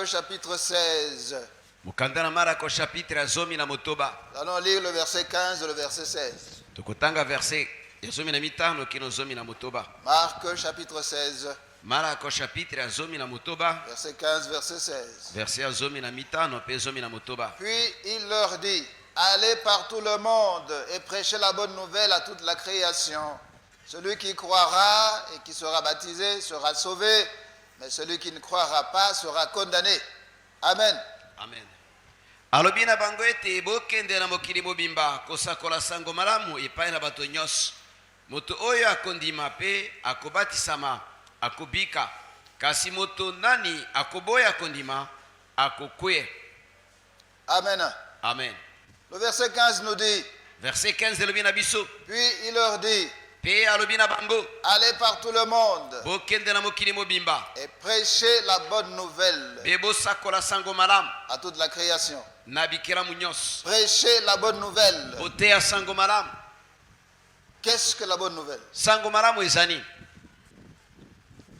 chapitre 16. Mukanda Marako chapitre azomi na motoba. Nous allons lire le verset 15 et le verset 16. Tukutanga verset azomi na mitano kino zomi na motoba. Marc chapitre 16. Marako chapitre azomi na motoba. Verset 15, verset 16. Verset azomi na mitano pe zomi na motoba. Puis il leur dit, allez par tout le monde et prêchez la bonne nouvelle à toute la création. Celui qui croira et qui sera baptisé sera sauvé, mais celui qui ne croira pas sera condamné. Amen. Amen. Alobina bango ete bokende na mokili mobimba kosakola sango malamu epai na bato nyonso. Moto oyo akondima pe akobatisama akobika, kasi moto nani akoboya kondima akokwe. Amen. Amen. Le verset 15 nous dit, verset 15 elobina biso. puis il leur dit, pe alobina bango allez par tout le monde bokende na mokili mobimba et prêchez la bonne nouvelle pe bosakola sango malamu à toute la création. na bikelamu nyonso. Prêchez la bonne nouvelle. Boteya sango malamu. Qu'est-ce que la bonne nouvelle? Sango malamu ezani.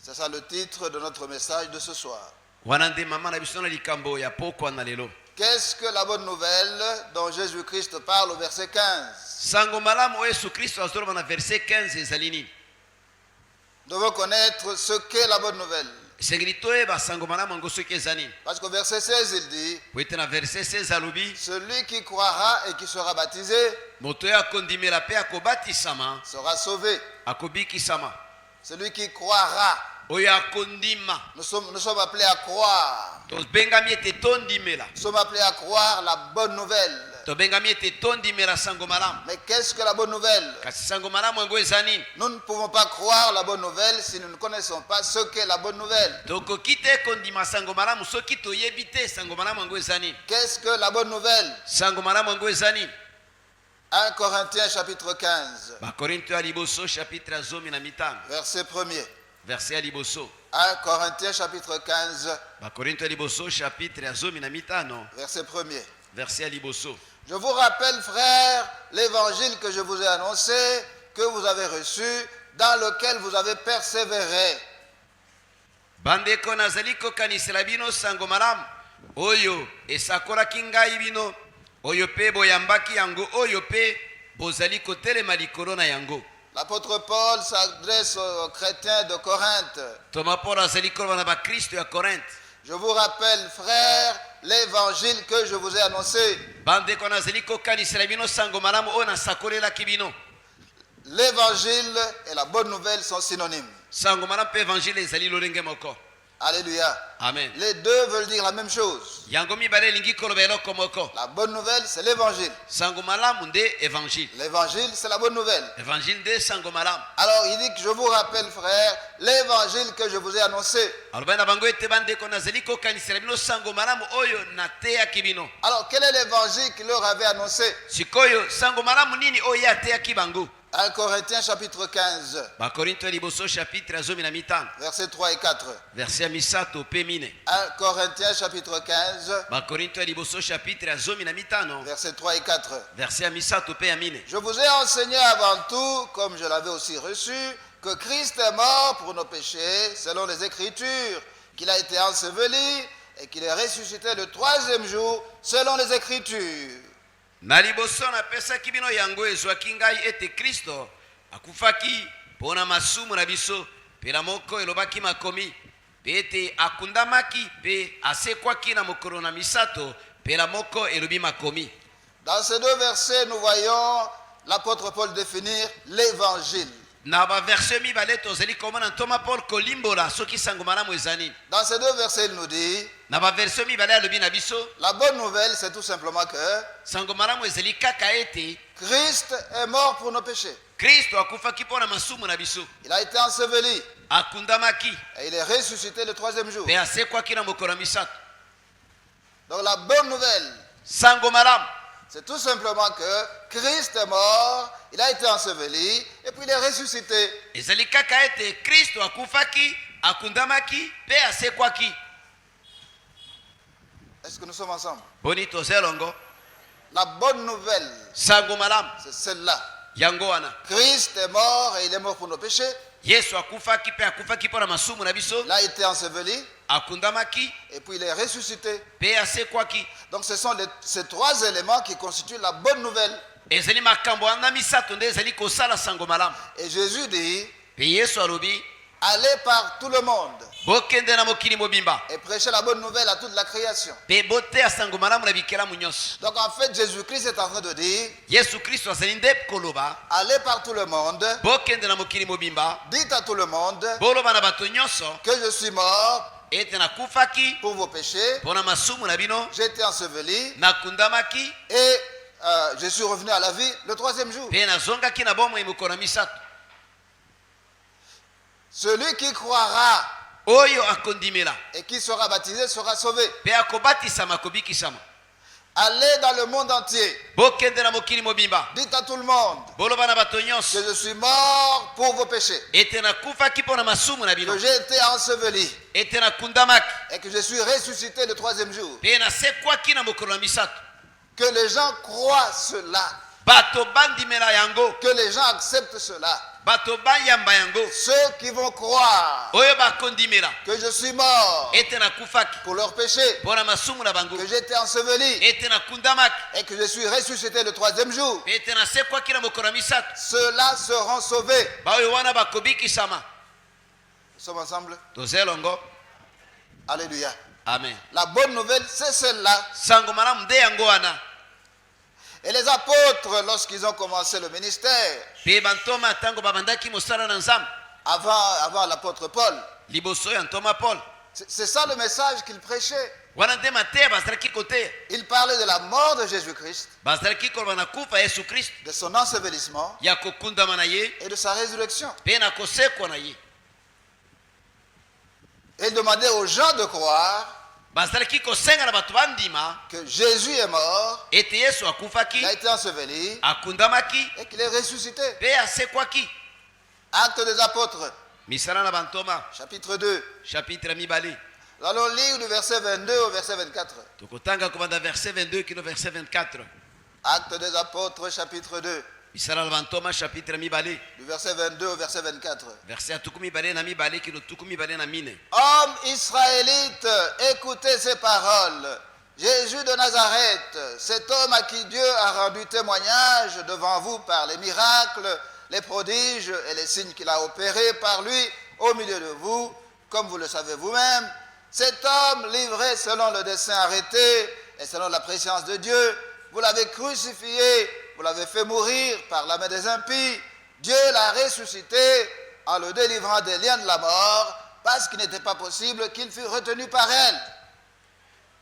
C'est ça le titre de notre message de ce soir. Wanande mama na biso na likambo ya poko na lelo. Qu'est-ce que la bonne nouvelle dont Jésus-Christ parle au verset 15? Sango malamu Yesu Kristo azoloba na verset 15 ezali nini? Nous devons connaître ce qu'est la bonne nouvelle. Parce qu'au verset 16 il dit, celui qui croira et qui sera baptisé sera sauvé. Celui qui croira, nous sommes appelés à croire. Nous sommes appelés à croire la bonne nouvelle. Mais qu'est-ce que la bonne nouvelle? Nous ne pouvons pas croire la bonne nouvelle si nous ne connaissons pas ce qu'est la bonne nouvelle. Qu'est-ce que la bonne nouvelle? 1 Corinthiens chapitre 15. Verset 1er. 1 Corinthiens chapitre 15. Verset 1er. Je vous rappelle, frères, l'évangile que je vous ai annoncé, que vous avez reçu, dans lequel vous avez persévéré. Bandeko nazali kokanisela bino sango malamu oyo esakolaki ngai bino oyo pe boyambaki yango oyo pe bozali kotelema likolo na yango. L'apôtre Paul s'adresse aux chrétiens de Corinthe. Thomas Paul azali koloba na bakristo ya Corinthe. Je vous rappelle, frères, l'évangile que je vous ai annoncé. L'évangile et la bonne nouvelle sont synonymes. Alléluia. Amen. Les deux veulent dire la même chose. La bonne nouvelle, c'est l'évangile. L'évangile, c'est la bonne nouvelle. Alors, il dit que je vous rappelle, frères, l'évangile que je vous ai annoncé. Alors, quel est l'évangile qu'il leur avait annoncé? 1 Corinthiens chapitre 15. Versets 3 et 4. 1 Corinthiens chapitre 15. Versets 3 et 4. Je vous ai enseigné avant tout, comme je l'avais aussi reçu, que Christ est mort pour nos péchés, selon les Écritures, qu'il a été enseveli et qu'il est ressuscité le troisième jour, selon les Écritures. Naliboso na pesa kibino yango ezwaki ngai ete Kristo akufaki pona masumu na biso pela moko elobaki makomi pe ete akundamaki pe asekwaki na mokolo na misato pela moko elobi makomi. Dans ces deux versets, nous voyons l'apôtre Paul définir l'évangile. Na ba verset mi baleto zeli komona Thomas Paul kolimbola soki sango malamu ezani. Dans ces deux versets, il nous dit, na ba verset mi bale alobi na biso, la bonne nouvelle, c'est tout simplement que sango malamu ezeli kaka ete Christ est mort pour nos péchés. Kristo akufaki pona masumu na biso. Il a été enseveli. Akundamaki. Et il est ressuscité le troisième jour. Pe asekwaki na mokolo na misato. Donc la bonne nouvelle, sango malamu, c'est tout simplement que Christ est mort, il a été enseveli, et puis il est ressuscité. Ezali kaka ete Kristo akufaki, akundamaki, pe asekwaki. Est-ce que nous sommes ensemble? Bonito zelongo. La bonne nouvelle, sango malamu, c'est celle-là. yango wana Christ est mort et il est mort pour nos péchés. Yesu akufaki pe akufaki mpona masumu na biso Il a été enseveli akundamaki et puis il est ressuscité. pe asekwaki. Donc ce sont ces trois éléments qui constituent la bonne nouvelle. ezali makambo wana misato nde ezali kosala sango malamu. Et Jésus dit, pe Yesu alobi allez par tout le monde bokende na mokili mobimba et prêchez la bonne nouvelle à toute la création. pe boteya sango malamu na bikelamu nyonso. Donc en fait, Jésus-Christ est en train de dire, Yesu Kristo azali nde koloba allez par tout le monde, bokende na mokili mobimba dites à tout le monde boloba na bato nyonso que je suis mort ete nakufaki pour vos péchés, mpona masumu na bino, j'ai été enseveli nakundamaki et je suis revenu à la vie le troisième jour. pe nazongaki na bomoi mokolo na misato. Celui qui croira oyo akondimela et qui sera baptisé sera sauvé. pe akobatisama akobikisama. Allez dans le monde entier, bokende na mokili mobimba dites à tout le monde boloba na bato que nyonso je suis mort pour vos péchés, ete nakufaki mpona masumu na bino, que j'ai été enseveli ete nakundamaki et que je suis ressuscité le troisième jour. pe nasekwaki na mokolo na misato. Que les gens croient cela, bato bandimela yango, que les gens acceptent cela. bato bayamba yango, Ceux qui vont croire oyo bakondimela que je suis mort ete nakufaki pour leurs péchés, mpona masumu na bango, que j'ai été enseveli ete nakundamaki et que je suis ressuscité le troisième jour, pe ete nasekwaki na mokolo na misato, ceux-là seront sauvés. baoyo wana bakobikisama. Nous sommes ensemble. toza elongo. Alléluia. Amen. La bonne nouvelle, c'est celle-là. sango malamu nde yango wana. Et les apôtres, lorsqu'ils ont commencé le ministère, pe bantoma ntango babandaki mosala na nzambe avant l'apôtre Paul, liboso ya ntoma Paul, c'est ça le message qu'ils prêchaient. wana nde mateya bazalaki koteya, Ils parlaient de la mort de Jésus-Christ, bazalaki koloba na kufa Yesu Kristo, de son ensevelissement ya kokundama na ye et de sa résurrection. pe na kosekwa na ye. Et ils demandaient aux gens de croire bazalaki kosenga na bato bandima que Jésus est mort, ete Yesu il akufaki a été enseveli akundamaki et qu'il est ressuscité. pe asekwaki. Actes des apôtres, misala na bantoma chapitre 2. chapitre mibale Nous allons lire du verset 22 au verset 24. tokotanga kobanda verset 22 kino verset 24. Actes des apôtres, chapitre 2. misala na bantoma chapitre mibale Du verset 22 au verset 24. verset ya tuku mibale na mibale kino tuku mibale na mine. Hommes israélites, écoutez ces paroles. Jésus de Nazareth, cet homme à qui Dieu a rendu témoignage devant vous par les miracles, les prodiges et les signes qu'il a opérés par lui au milieu de vous, comme vous le savez vous-même, cet homme livré selon le dessein arrêté et selon la préscience de Dieu, vous l'avez crucifié, vous l'avez fait mourir par la main des impies. Dieu l'a ressuscité en le délivrant des liens de la mort, parce qu'il n'était pas possible qu'il fût retenu par elle.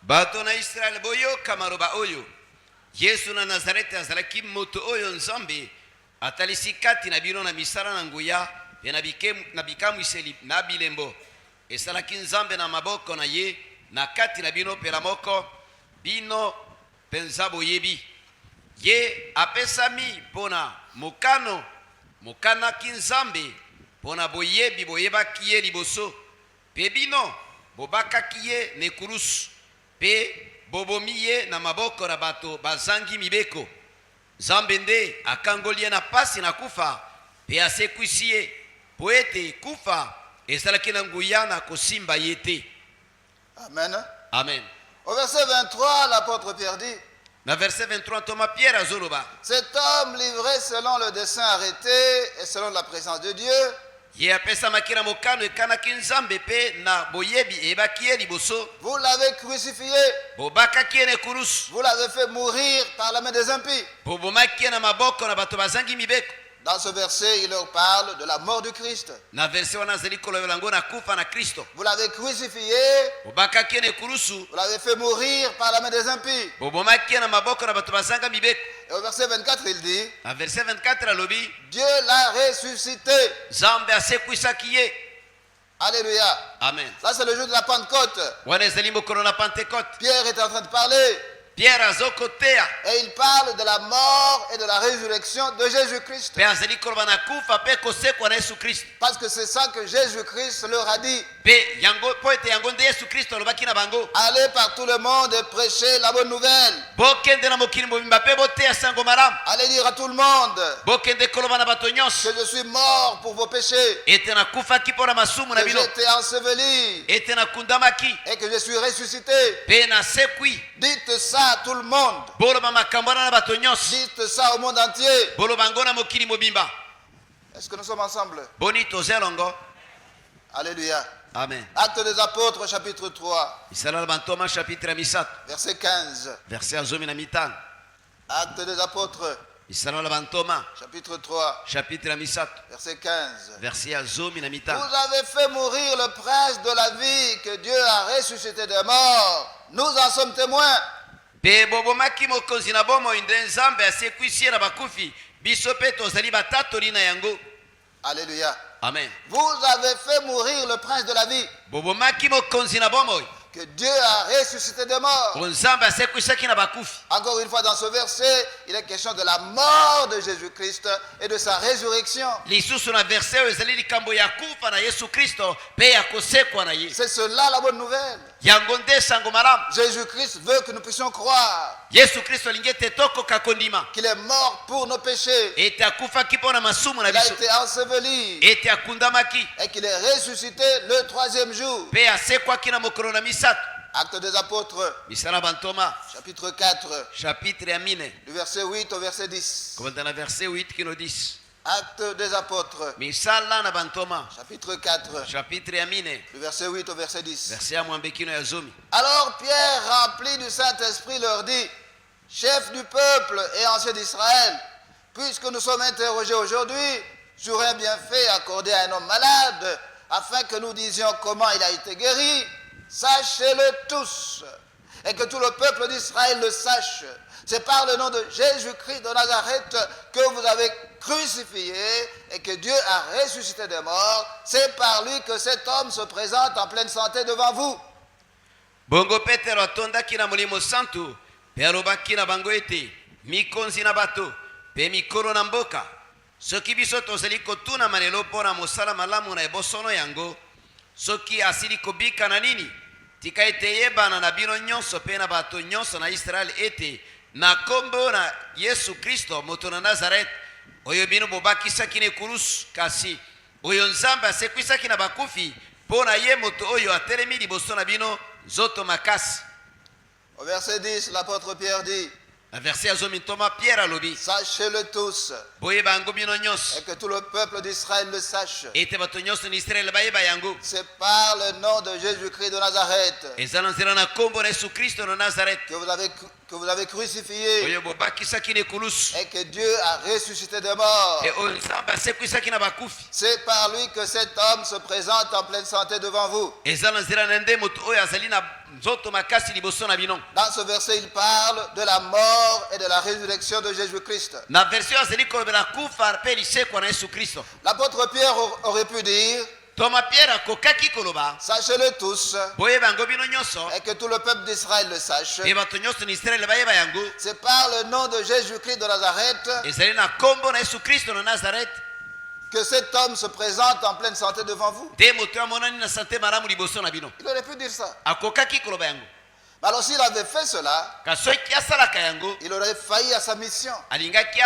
bato na Israel boyoka maloba oyo Yesu na Nazareti azalaki moto oyo nzambe atalisi kati na bino na misala na nguya pe na bikamwiseli na bilembo esalaki nzambe na maboko na ye na kati na bino pela moko bino penza boyebi ye apesami mpona mokanaki nzambe mpona boyebi boyebaki ye liboso pe bino bobakaki ye nekulusu pe bobomi ye na maboko na bato bazangi mibeko. Nzambe nde akangoli ye na pasi na kufa pe asekwisi ye po ete kufa ezalaki na nguya na kosimba ye te. Amen. Amen. Au verset 23, l'apôtre Pierre dit, na verset 23 Thomas Pierre azoloba, cet homme livré selon le dessein arrêté et selon la présence de Dieu, ye apesamaki na mokano ekanaki nzambe pe na boyebi eyebaki ye liboso, vous l'avez crucifié, bobakaki ye na ekulusu, vous l'avez fait mourir par la main des impies. bobomaki ye na maboko na bato bazangi mibeko. Dans ce verset, il leur parle de la mort du Christ. Na verset wana azali kolobela yango na kufa na Kristo, Vous l'avez crucifié, bobakaki ye na ekulusu, vous l'avez fait mourir par la main des impies. bobomaki ye na maboko na bato bazanga mibeko. Et au verset 24, il dit, Na verset 24 alobi, Dieu l'a ressuscité. nzambe asekwisaki ye. Alléluia. Amen. Ça, c'est le jour de la Pentecôte. Wana ezali mokolo na Pentecote. Pierre est en train de parler. Pierre azokoteya. Et il parle de la mort et de la résurrection de Jésus-Christ. Pe azali koloba na kufa pe kosekwa na Yesu Kristo. Parce que c'est ça que Jésus-Christ leur a dit. Pe yango po ete yango nde Yesu Kristo alobaki na bango. Allez par tout le monde et prêchez la bonne nouvelle. Bokende na mokili mobimba pe boteya sango malamu. Allez dire à tout le monde Bokende koloba na bato nyonso. que je suis mort pour vos péchés. Ete na kufaki mpo na masumu na Que bino. j'étais enseveli Ete na kundamaki. et que je suis ressuscité. Pe na sekwi. Dites ça à tout le monde. Boloba makambo wana na bato nyonso. Dites ça au monde entier. Boloba ngo na mokili mobimba. Est-ce que nous sommes ensemble? Boni toza longo. Alléluia. Amen. Actes des Apôtres, chapitre 3, Isala bantoma chapitre ya misato. verset 15. Verset ya zomi na mitano. Actes des Apôtres, Isala bantoma chapitre 3, chapitre ya misato. verset 15. Verset ya zomi na mitano. Vous avez fait mourir le prince de la vie que Dieu a ressuscité des morts. Nous en sommes témoins. Pe bobomaki mokonzi na bomoi nde nzambe asekwisie na bakufi. Biso pe tozali batatoli na yango. Alléluia. Amen. Vous avez fait mourir le prince de la vie Bobomaki mokonzi na bomoi. que Dieu a ressuscité des morts. Nzambe asekwisaki na bakufi. Encore une fois, dans ce verset, il est question de la mort de Jésus-Christ et de sa résurrection. Lisusu na verset oyo ezali likambo ya kufa na Yesu Kristo pe ya kosekwa na ye. C'est cela la bonne nouvelle. Yango nde sango malamu. Jésus-Christ veut que nous puissions croire Yesu Kristo alingi ete tokoka kondima. qu'il est mort pour nos péchés. Ete akufaki mpo na masumu na Il a biso. été enseveli Ete akundamaki. et qu'il est ressuscité le troisième jour. Pe asekwaki na mokolo na misato. Actes des Apôtres, Misala bantoma chapitre 4, chapitre ya mine. du verset 8 au verset 10. Komanda na verset 8 kino 10. Actes des Apôtres, Misala na bantoma chapitre 4, chapitre ya mine. du verset 8 au verset 10. Verset ya mwambe kino ya zomi. Alors Pierre, rempli du Saint-Esprit, leur dit, chef du peuple et ancien d'Israël, puisque nous sommes interrogés aujourd'hui sur un bienfait accordé à un homme malade, afin que nous disions comment il a été guéri, sachez-le tous, et que tout le peuple d'Israël le sache. C'est par le nom de Jésus-Christ de Nazareth que vous avez crucifié et que Dieu a ressuscité des morts. C'est par lui que cet homme se présente en pleine santé devant vous. Bongo Petero atondaki na molimo santu. Pe alobaki na bango ete mikonzi na bato pe mikolo na mboka. Soki biso tozali kotuna malelo mpo na mosala malamu na ebosono yango. Soki asili kobika na nini? Tika ete yebana na bino nyonso pe na bato nyonso na Israel ete na kombo na Yesu Kristo moto na Nazaret oyo bino bobakisaki na ekulusu kasi oyo Nzambe asekwisaki na bakufi mpo na ye moto oyo atelemi liboso na bino nzoto makasi. Au verset 10, l'apôtre Pierre dit, Na verset ya zomi ntoma Pierre alobi sachez-le tous, boyeba yango bino nyonso et que tout le peuple d'Israël le sache. ete bato nyonso na Israele bayeba yango C'est par le nom de Jésus-Christ de Nazareth eza na nzela na kombo na Yesu Kristo na Nazaret que vous avez crucifié oyo bobakisaki na ekulusu et que Dieu a ressuscité des morts. e oyo Nzambe asekwisaki na bakufi. C'est par lui que cet homme se présente en pleine santé devant vous. Eza na nzela na nde moto oyo azali na nzoto makasi liboso na bino. Dans ce verset, il parle de la mort et de la résurrection de Jésus-Christ. Na version azali kolobela kufa mpe lisekwa na Yesu Kristo. L'apôtre Pierre aurait pu dire, Toma Pierre akokaki koloba sachez-le tous, boyeba yango bino nyonso et que tout le peuple d'Israël le sache. e bato nyonso na Israele bayeba yango C'est par le nom de Jésus-Christ de Nazareth ezali na kombo na Yesu Kristo na Nazaret que cet homme se présente en pleine santé devant vous. nde moto amonani na sante malamu liboso na bino. Il aurait pu dire ça. Akokaki koloba yango. Alors s'il avait fait cela, Kasi soki asalaka yango il aurait failli à sa mission. alingaki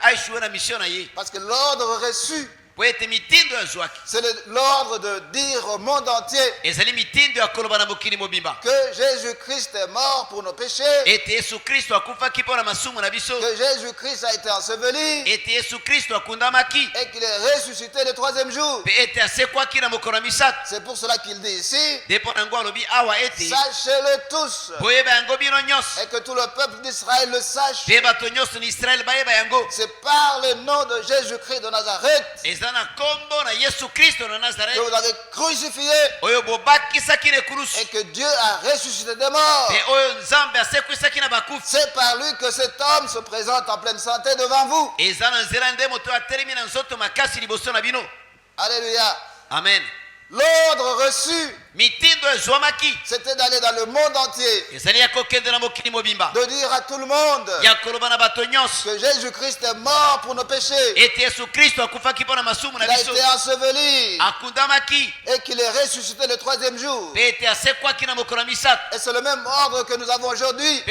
aishuwe na mission na ye Parce que l'ordre reçu, po ete mitindo yazwaki c'est l'ordre de dire au monde entier ezali mitindo ya koloba na mokili mobimba que Jésus-Christ est mort pour nos péchés, ete Yesu Kristo akufaki mpo na masumu na biso, que Jésus-Christ a été enseveli ete Yesu Kristo akundamaki et qu'il est ressuscité le troisième jour. mpe ete asekwaki na mokolo na misato. C'est pour cela qu'il dit ici, Nde mpo na yango alobi awa ete sachez-le tous, boyeba yango bino nyonso et que tout le peuple d'Israël le sache. mpe bato nyonso na Israele bayeba yango C'est par le nom de Jésus-Christ de Nazareth eza na kombo na Yesu Kristo na Nazaret que vous avez crucifié oyo bobakisaki na ekulusu et que Dieu a ressuscité des morts. mpe oyo Nzambe asekwisaki na bakufi. C'est par lui que cet homme se présente en pleine santé devant vous. eza na nzela nde moto atelemi na nzoto makasi liboso na bino. Alléluia. Amen. L'ordre reçu, c'était d'aller dans le monde entier, de dire à tout le monde que Jésus-Christ est mort pour nos péchés, qu'il a été enseveli et qu'il est ressuscité le troisième jour. Et c'est le même ordre que nous avons aujourd'hui.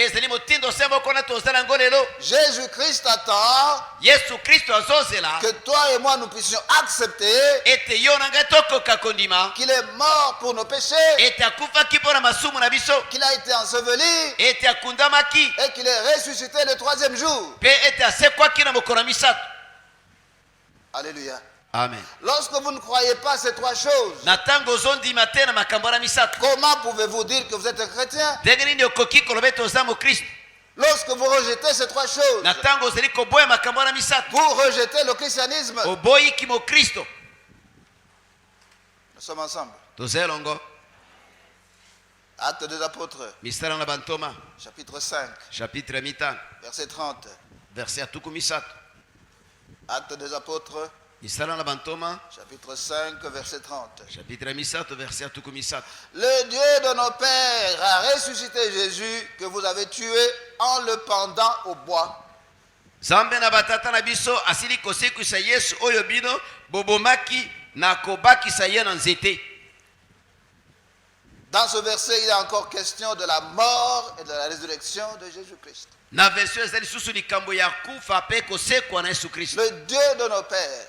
Jésus-Christ attend que toi et moi nous puissions accepter qu'il est mort pour nos péchés, qu'il a été enseveli et qu'il est ressuscité le troisième jour. Alléluia. Amen. Lorsque vous ne croyez pas ces trois choses, comment pouvez-vous dire que vous êtes un chrétien? Lorsque vous rejetez ces trois choses, vous rejetez le christianisme. Nous sommes ensemble. Actes des apôtres, chapitre 5, verset 30. Actes des apôtres, chapitre 5, verset 30. Le Dieu de nos pères a ressuscité Jésus que vous avez tué en le pendant au bois. Dans ce verset, il y a encore question de la mort et de la résurrection de Jésus-Christ. Le Dieu de nos pères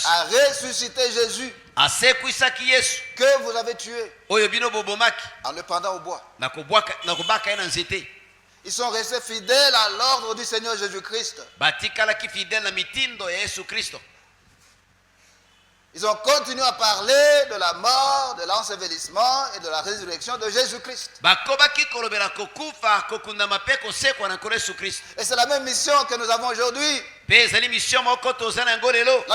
a ressuscité Jésus que vous avez tué en le pendant au bois. Ils sont restés fidèles à l'ordre du Seigneur Jésus-Christ. Ils ont continué à parler de la mort, de l'ensevelissement et de la résurrection de Jésus-Christ. Et c'est la même mission que nous avons aujourd'hui. La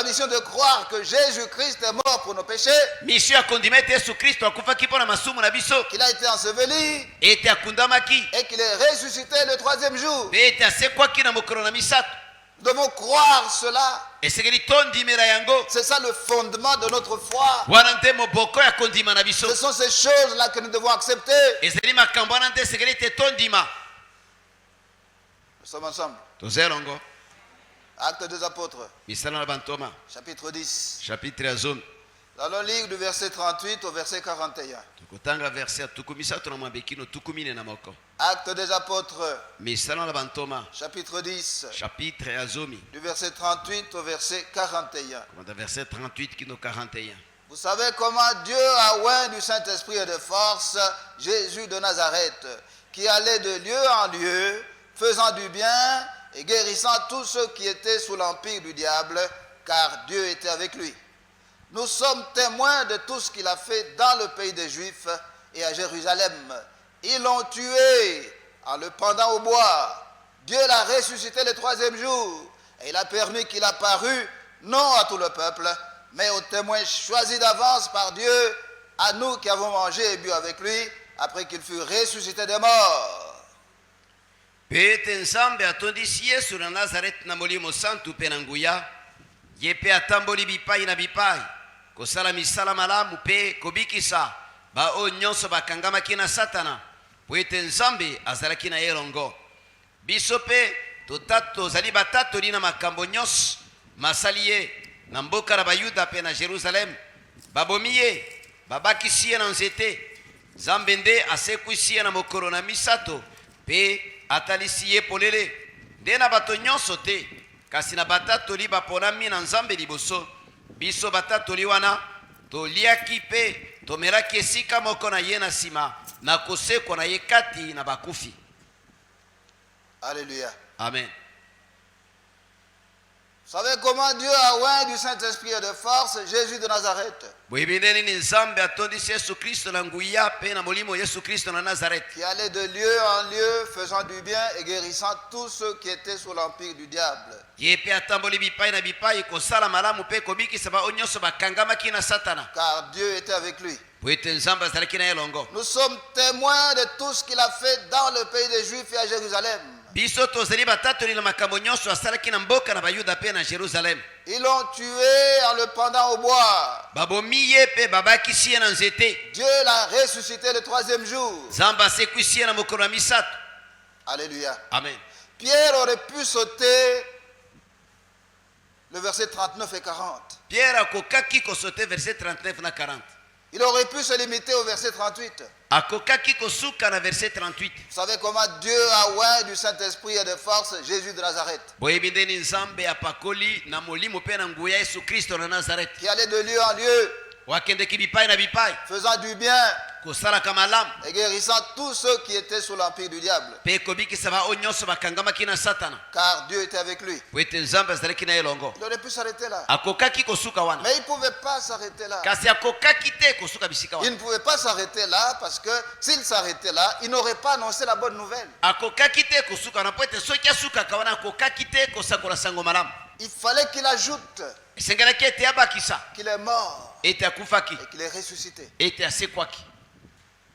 mission de croire que Jésus-Christ est mort pour nos péchés, qu'il a été enseveli et qu'il est ressuscité le troisième jour. Nous devons croire cela. C'est ça le fondement de notre foi. Ce sont ces choses-là que nous devons accepter. Nous sommes ensemble. Actes des apôtres, chapitre 10. Nous allons lire du verset 38 au verset 41. Actes des apôtres, chapitre 10, du verset 38 au verset 41. Vous savez comment Dieu a oint du Saint-Esprit et de force Jésus de Nazareth, qui allait de lieu en lieu, faisant du bien et guérissant tous ceux qui étaient sous l'empire du diable, car Dieu était avec lui. Nous sommes témoins de tout ce qu'il a fait dans le pays des Juifs et à Jérusalem. Ils l'ont tué en le pendant au bois. Dieu l'a ressuscité le troisième jour et il a permis qu'il apparût non à tout le peuple, mais aux témoins choisis d'avance par Dieu, à nous qui avons mangé et bu avec lui après qu'il fut ressuscité des morts. Kosala misala malamu pe kobikisa ba o nyonso bakangamaki na satana po ete nzambe azalaki na elongo biso pe tozali batatoli na makambo nyonso masali ye na mboka na bayuda pe na Jerusalem babomi ye babakisi ye na nzete nzambe nde asekwisi ye na mokolo na misato pe atalisi ye polele nde na bato nyonso te kasi na batatoli baponami na nzambe liboso biso batatoli wana toliaki pe tomelaki esika moko na ye na nsima na kosekwa na ye kati na bakufi. Alléluia. Amen. Vous savez comment Dieu a oint du Saint-Esprit et de force Jésus de Nazareth, qui allait de lieu en lieu faisant du bien et guérissant tous ceux qui étaient sous l'empire du diable. Car Dieu était avec lui. Nous sommes témoins de tout ce qu'il a fait dans le pays des Juifs et à Jérusalem. biso tozali batatoli na makambo nyonso asalaki na mboka na bayuda pe na Jérusalem. Ils l'ont tué en le pendant au bois. Babomi ye pe babakisi ye na nzete. Dieu l'a ressuscité le 3e jour. Nzambe asekwisi ye na mokolo ya misato. Alléluia. Amen. Pierre aurait pu sauter le verset 39 et 40. Pierre akokaki kosote verset 39 na 40. Il aurait pu se limiter au verset 38. Akokaki kosuka na verset 38. Vous savez comment Dieu a oint du Saint-Esprit et de force Jésus de Nazareth, Boyebi ndeni Nzambe apakoli na molimo pe na nguya Yesu Kristo na Nazareth. qui allait de lieu en lieu, Wakendeki bipai na bipai. faisant du bien Kosalaka malamu. et guérissant tous ceux qui étaient sous l'empire du diable, Pe kobikisa ba onyoso bakangamaki na Satana. car Dieu était avec lui. Wete Nzambe azalaki na ye longo. Il aurait pu s'arrêter là. Akokaki kosuka wana. Mais il ne pouvait pas s'arrêter là. Kasi akokaki te kosuka bisika Il wana. ne pouvait pas s'arrêter là parce que s'il s'arrêtait là, il n'aurait pas annoncé la bonne nouvelle. Akokaki te kosuka na poete soki asuka wana akokaki te kosakola sango malamu. Il fallait qu'il ajoute Esengelaki ete abakisa. qu'il est mort Ete akufaki. et qu'il est ressuscité. Ete asekwaki.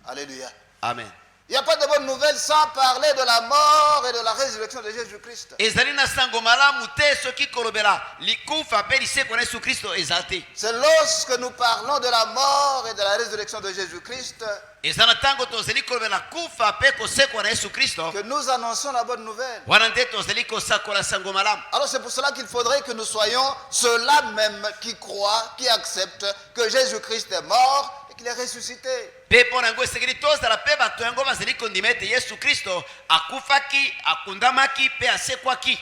Alléluia. Amen. Il n'y a pas de bonne nouvelle sans parler de la mort et de la résurrection de Jésus-Christ. Ezali na sango malamu te soki kolobela likufa pe liseko na Yesu Kristo ezate. C'est lorsque nous parlons de la mort et de la résurrection de Jésus-Christ Ezana tango tozeli kolobela kufa pe koseko na Yesu Kristo. que nous annonçons la bonne nouvelle. Wana nde tozeli kosakola sango malamu. Alors c'est pour cela qu'il faudrait que nous soyons ceux-là même qui croient, qui acceptent que Jésus-Christ est mort et qu'il est ressuscité. Pe mpo na yango esengeli tozala pe bato yango bazali kondima ete Yesu Kristo akufaki, akundamaki pe asekwaki.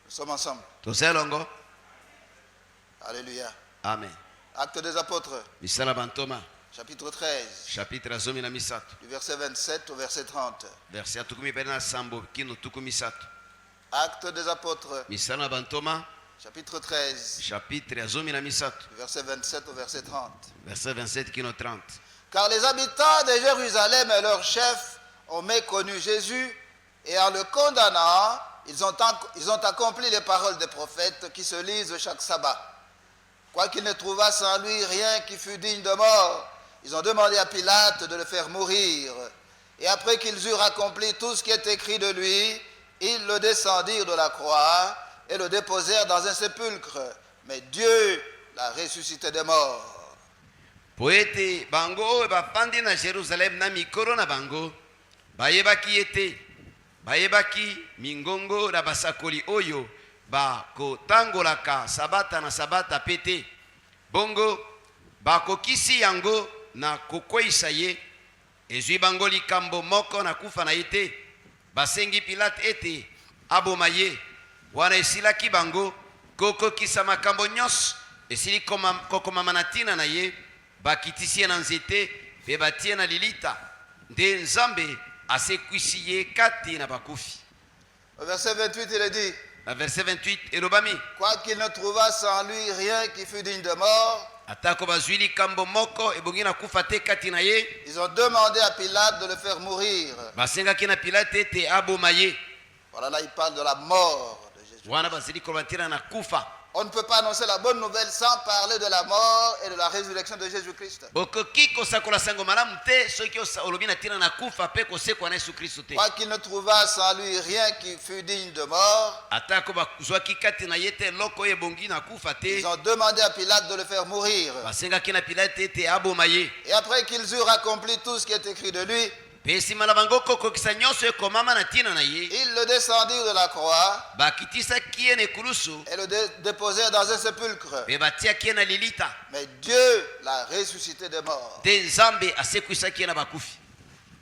Nous sommes ensemble. Tozali longo. Alléluia. Amen. Actes des apôtres, Misala bantoma chapitre 13, chapitre ya 17 du verset 27 au verset 30. verset ya 27 kino 17. Actes des apôtres, Misala bantoma chapitre 13, chapitre ya 17 du verset 27 au verset 30. verset 27 kino 30. Car les habitants de Jérusalem et leurs chefs ont méconnu Jésus, et en le condamnant, ils ont accompli les paroles des prophètes qui se lisent chaque sabbat. Quoiqu'ils ne trouvassent en lui rien qui fût digne de mort, ils ont demandé à Pilate de le faire mourir. Et après qu'ils eurent accompli tout ce qui est écrit de lui, ils le descendirent de la croix et le déposèrent dans un sépulcre. Mais Dieu l'a ressuscité des morts. Po ete bango oyo bafandi na Jérusalem na mikolo na bango bayebaki ete bayebaki mingongo na basakoli oyo bakotangolaka sabata na sabata pete bongo bakokisi yango na kokweyisa ye ezwi bango likambo moko na kufa na ye te basengi Pilate ete aboma ye wana esilaki bango kokokisa makambo nyonso esili kokomama na ntina na ye bakitisi ye na nzete pe batie na lilita nde Nzambe asekwisi ye kati na bakufi. Au verset 28, il est dit, Verset 28 elobami quoiqu'ils ne trouvassent en lui rien qui fût digne de mort, atako bazwi likambo moko ebongi na kufa te kati na ye ils ont demandé à Pilate de le faire mourir. basengaki na Pilate ete aboma ye. Voilà, là il parle de la mort de Jésus. Wana bazali koloba ntina na kufa. On ne peut pas annoncer la bonne nouvelle sans parler de la mort et de la résurrection de Jésus-Christ. Bokoki kosakola sango malamu te soki olobi na ntina na kufa pe kosekwa na Yesu Kristo te. Quoiqu'ils ne trouvassent en lui rien qui fût digne de mort, Atako bazwaki kati na ye te loko oyo ebongi na kufa te ils ont demandé à Pilate de le faire mourir. basengaki na Pilate ete aboma ye. Et après qu'ils eurent accompli tout ce qui est écrit de lui, Pe nsima na bango kokokisa nyonso ekomama na ntina na ye ils le descendirent de la croix bakitisaki ye na ekulusu et le déposèrent dans un sépulcre. pe batiaki ye na lilita Mais Dieu l'a ressuscité des morts. nde Nzambe asekwisaki ye na bakufi.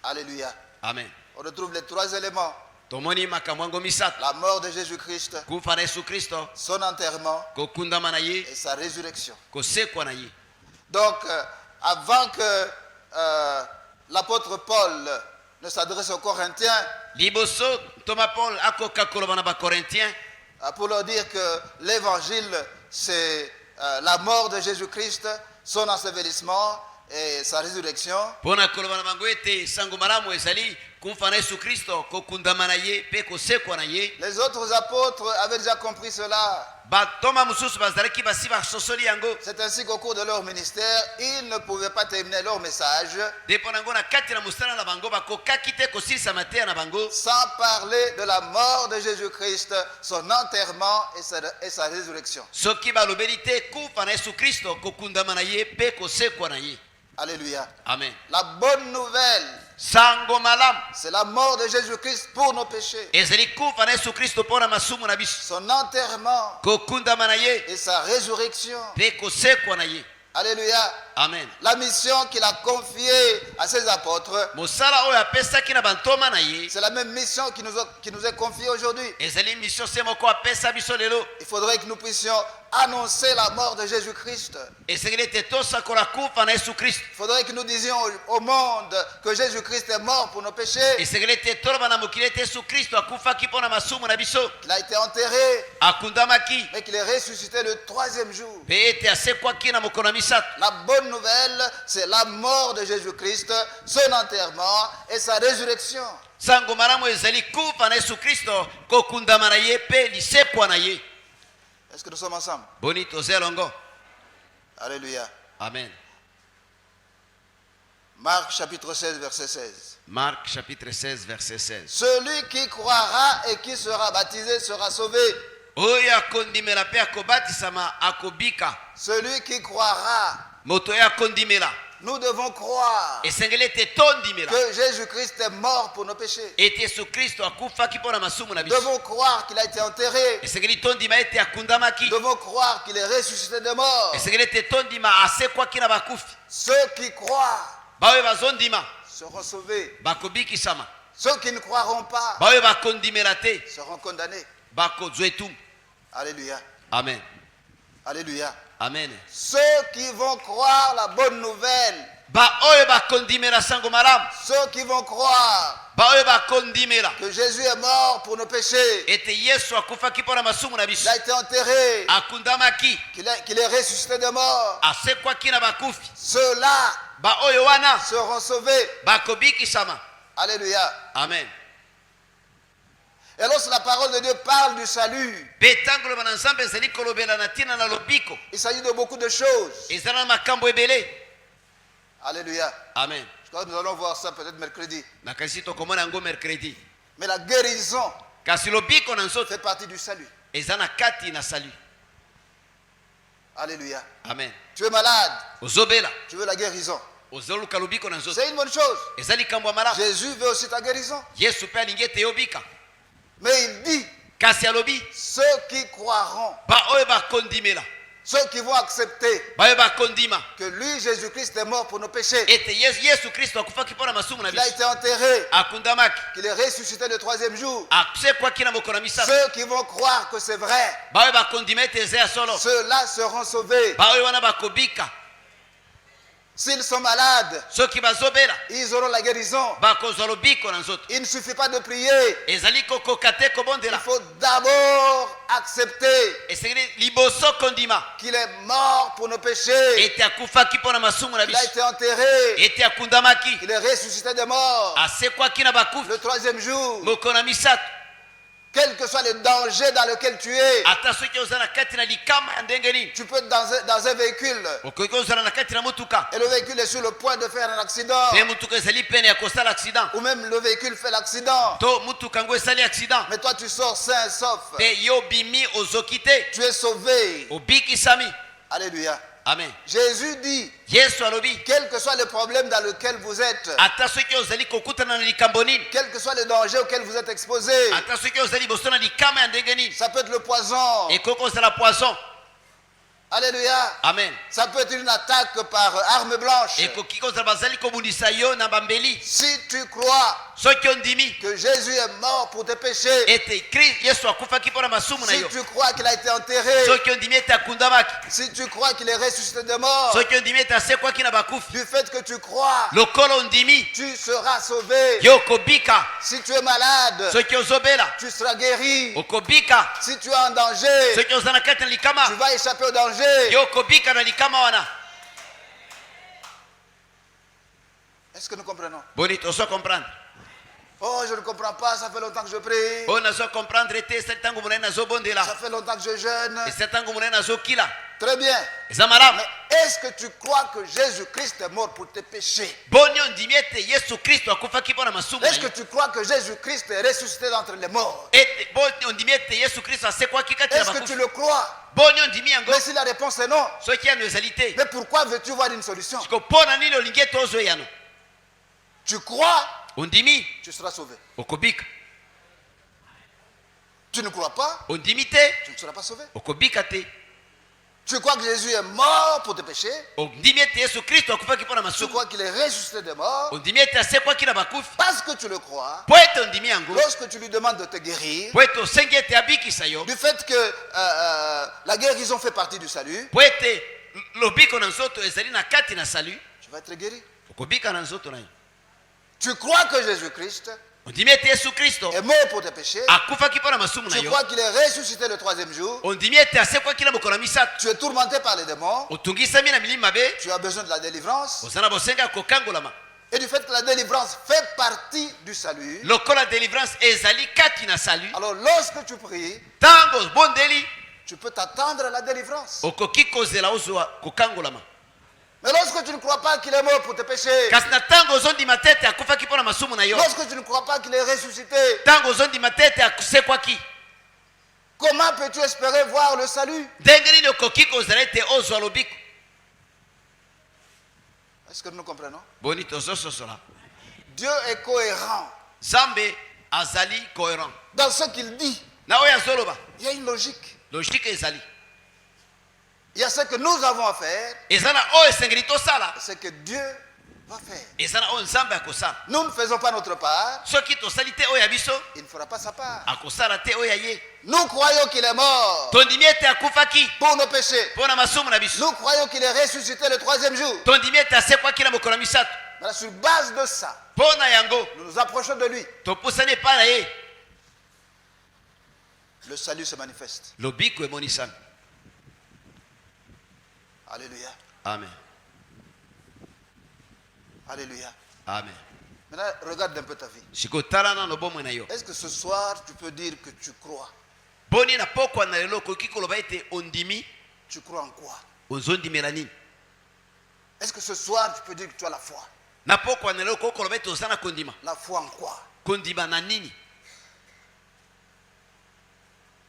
Alléluia. Amen. On retrouve les trois éléments. Tomoni makambo yango misato: La mort de Jésus-Christ, kufa na Yesu Kristo, son enterrement kokundama na ye, et sa résurrection. kosekwa na ye. Donc, avant que l'apôtre Paul ne s'adresse aux Corinthiens Liboso Thomas Paul akoka koloba na bakorintien pour leur dire que l'évangile, c'est la mort de Jésus-Christ, son ensevelissement et sa résurrection. mpona koloba na bango ete sango malamu ezali kufa na Yesu Kristo, kokundama na ye pe kosekwa na ye. Les autres apôtres avaient déjà compris cela. C'est ainsi qu'au cours de leur ministère, ils ne pouvaient pas terminer leur message sans parler de la mort de Jésus-Christ, son enterrement et sa résurrection. Alléluia. Amen. La bonne nouvelle, c'est la mort de Jésus-Christ pour nos péchés. Son enterrement et sa résurrection. Alléluia. Amen. La mission qu'il a confiée à ses apôtres, c'est la même mission qui nous est confiée aujourd'hui. Il faudrait que nous puissions annoncer la mort de Jésus-Christ. Il faudrait que nous disions au monde que Jésus-Christ est mort pour nos péchés. Qu'il a été enterré, mais qu'il est ressuscité le 3e jour. La bonne nouvelle, c'est la mort de Jésus-Christ, son enterrement et sa résurrection. Est-ce que nous sommes ensemble? Alléluia. Amen. Marc chapitre 16, verset 16. Marc chapitre 16, verset 16. Celui qui croira et qui sera baptisé sera sauvé. Celui qui croira. Nous devons croire que Jésus-Christ est mort pour nos péchés. Nous devons croire qu'il a été enterré. Nous devons croire qu'il est ressuscité de mort. Ceux qui croient seront sauvés. Ceux qui ne croiront pas seront condamnés. Alléluia. Amen. Alléluia. Amen. Ceux qui vont croire la bonne nouvelle, ceux qui vont croire que Jésus est mort pour nos péchés, qu'il a été enterré, qu'il est ressuscité de mort, ceux-là seront sauvés. Alléluia. Amen. Et lorsque la parole de Dieu parle du salut, il s'agit de beaucoup de choses. Alléluia. Amen. Je crois que nous allons voir ça peut-être mercredi. Mais la guérison fait partie du salut. Alléluia. Amen. Tu es malade, tu veux la guérison. C'est une bonne chose. Jésus veut aussi ta guérison. Mais il dit, ceux qui croiront, ceux qui vont accepter que lui, Jésus-Christ, est mort pour nos péchés, qu'il a été enterré, qu'il est ressuscité le 3e jour, ceux qui vont croire que c'est vrai, ceux-là seront sauvés. S'ils sont malades, ils auront la guérison. Il ne suffit pas de prier. Il faut d'abord accepter qu'il est mort pour nos péchés, qu'il a été enterré, qu'il est ressuscité de mort le 3e jour. Quel que soit le danger dans lequel tu es, tu peux être dans un véhicule et le véhicule est sur le point de faire un accident, ou même le véhicule fait l'accident, mais toi tu sors sain et sauf, tu es sauvé. Alléluia. Amen. Jésus dit, quel que soit le problème dans lequel vous êtes, quel que soit le danger auquel vous êtes exposé, ça peut être le poison. Alléluia. Amen. Ça peut être une attaque par arme blanche. Si tu crois que Jésus est mort pour tes péchés, si tu crois qu'il a été enterré, si tu crois qu'il est ressuscité de mort, du fait que tu crois, tu seras sauvé. Si tu es malade, tu seras guéri. Si tu es en danger, tu vas échapper au danger. Est-ce que nous comprenons? Oh, je ne comprends pas, ça fait longtemps que je prie. Ça fait longtemps que je jeûne. Très bien. Mais est-ce que tu crois que Jésus-Christ est mort pour tes péchés? Est-ce que tu crois que Jésus-Christ est ressuscité d'entre les morts? Est-ce que tu le crois? Mais si la réponse est non, mais pourquoi veux-tu voir une solution? Tu crois, tu seras sauvé. Tu ne crois pas, tu ne seras pas sauvé. Tu crois que Jésus est mort pour tes péchés? Tu crois qu'il est ressuscité des morts? Parce que tu le crois, lorsque tu lui demandes de te guérir, du fait que la guérison fait partie du salut, tu vas être guéri. Tu crois que Jésus-Christ est mort pour tes péchés. Tu crois qu'il est ressuscité le troisième jour. Tu es tourmenté par les démons. Tu as besoin de la délivrance. Et du fait que la délivrance fait partie du salut, alors lorsque tu pries, tu peux t'attendre à la délivrance. Mais lorsque tu ne crois pas qu'il est mort pour tes péchés, lorsque tu ne crois pas qu'il est ressuscité, comment peux-tu espérer voir le salut? Est-ce que nous comprenons? Dieu est cohérent dans ce qu'il dit. Il y a une logique. Il y a ce que nous avons à faire et ce que Dieu va faire. Nous ne faisons pas notre part, il ne fera pas sa part. Nous croyons qu'il est mort pour nos péchés. Nous croyons qu'il est ressuscité le troisième jour. Mais sur base de ça, nous nous approchons de lui. Le salut se manifeste. Alléluia. Amen. Alléluia. Amen. Maintenant, regarde un peu ta vie. Est-ce que ce soir, tu peux dire que tu crois? Tu crois en quoi? Est-ce que ce soir, tu peux dire que tu as la foi? La foi en quoi?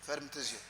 Ferme tes yeux.